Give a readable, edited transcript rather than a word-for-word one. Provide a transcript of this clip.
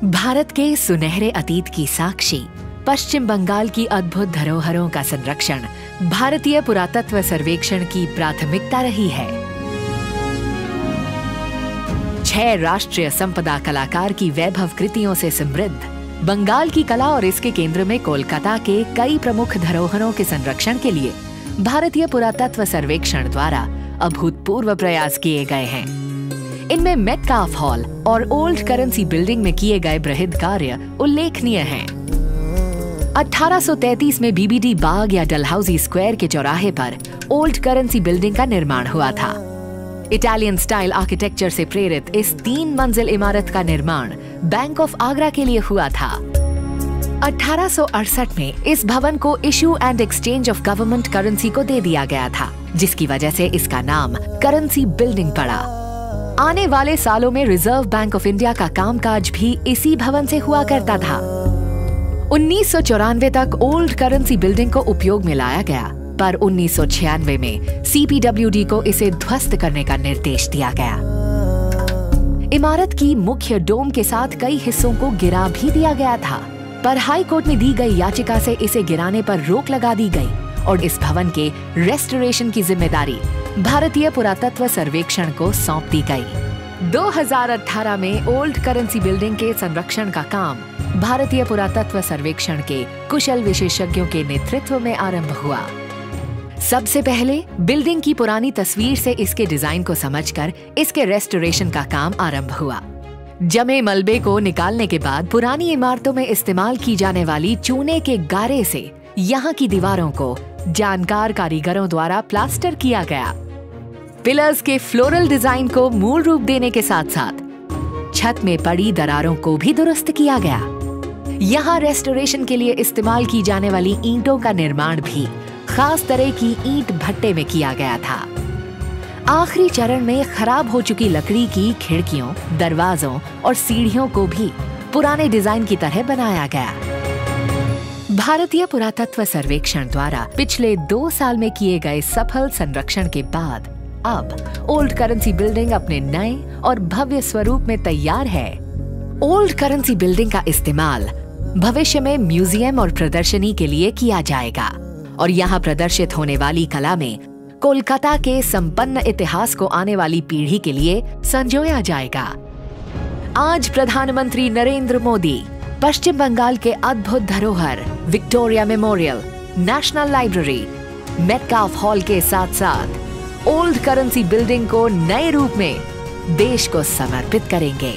भारत के सुनहरे अतीत की साक्षी पश्चिम बंगाल की अद्भुत धरोहरों का संरक्षण भारतीय पुरातत्व सर्वेक्षण की प्राथमिकता रही है। 6 राष्ट्रीय संपदा कलाकार की वैभव कृतियों से समृद्ध बंगाल की कला और इसके केंद्र में कोलकाता के कई प्रमुख धरोहरों के संरक्षण के लिए भारतीय पुरातत्व सर्वेक्षण द्वारा अभूतपूर्व प्रयास किए गए हैं। इनमें मेटकाफ हॉल और ओल्ड करेंसी बिल्डिंग में किए गए बृहद कार्य उल्लेखनीय हैं। 1833 में बीबीडी बाग या डलहौजी स्क्वायर के चौराहे पर ओल्ड करेंसी बिल्डिंग का निर्माण हुआ था। इटालियन स्टाइल आर्किटेक्चर से प्रेरित इस 3 मंजिल इमारत का निर्माण बैंक ऑफ आगरा के लिए हुआ था। 1868 में इस भवन को issue and exchange of government currency को दे दिया गया था, जिसकी वजह से इसका नाम करेंसी बिल्डिंग पड़ा। आने वाले सालों में रिजर्व बैंक ऑफ इंडिया का कामकाज भी इसी भवन से हुआ करता था। 1994 तक ओल्ड करेंसी बिल्डिंग को उपयोग में लाया गया, पर 1996 में सीपीडब्ल्यूडी को इसे ध्वस्त करने का निर्देश दिया गया। इमारत की मुख्य डोम के साथ कई हिस्सों को गिरा भी दिया गया था, पर हाई कोर्ट में दी गई याचिका से इसे गिराने पर रोक लगा दी गई और इस भवन के रेस्टोरेशन की जिम्मेदारी भारतीय पुरातत्व सर्वेक्षण को सौंप दी गई। 2018 में ओल्ड करेंसी बिल्डिंग के संरक्षण का काम भारतीय पुरातत्व सर्वेक्षण के कुशल विशेषज्ञों के नेतृत्व में आरंभ हुआ। सबसे पहले बिल्डिंग की पुरानी तस्वीर से इसके डिजाइन को समझकर इसके रेस्टोरेशन का काम आरंभ हुआ। जमे मलबे को निकालने के बाद पुरानी इमारतों में इस्तेमाल की जाने वाली चूने के गारे से यहाँ की दीवारों को जानकार कारीगरों द्वारा प्लास्टर किया गया। पिलर्स के फ्लोरल डिजाइन को मूल रूप देने के साथ साथ छत में पड़ी दरारों को भी दुरुस्त किया गया। यहाँ रेस्टोरेशन के लिए इस्तेमाल की जाने वाली ईंटों का निर्माण भी खास तरह की ईंट भट्टे में किया गया था। आखिरी चरण में खराब हो चुकी लकड़ी की खिड़कियों, दरवाजों और सीढ़ियों को भी पुराने डिजाइन की तरह बनाया गया। भारतीय पुरातत्व सर्वेक्षण द्वारा पिछले 2 साल में किए गए सफल संरक्षण के बाद अब ओल्ड करेंसी बिल्डिंग अपने नए और भव्य स्वरूप में तैयार है। ओल्ड करेंसी बिल्डिंग का इस्तेमाल भविष्य में म्यूजियम और प्रदर्शनी के लिए किया जाएगा और यहाँ प्रदर्शित होने वाली कला में कोलकाता के संपन्न इतिहास को आने वाली पीढ़ी के लिए संजोया जाएगा। आज प्रधानमंत्री नरेंद्र मोदी पश्चिम बंगाल के अद्भुत धरोहर Victoria memorial, national library, Metcalfe hall के साथ साथ ओल्ड करेंसी बिल्डिंग को नए रूप में देश को समर्पित करेंगे।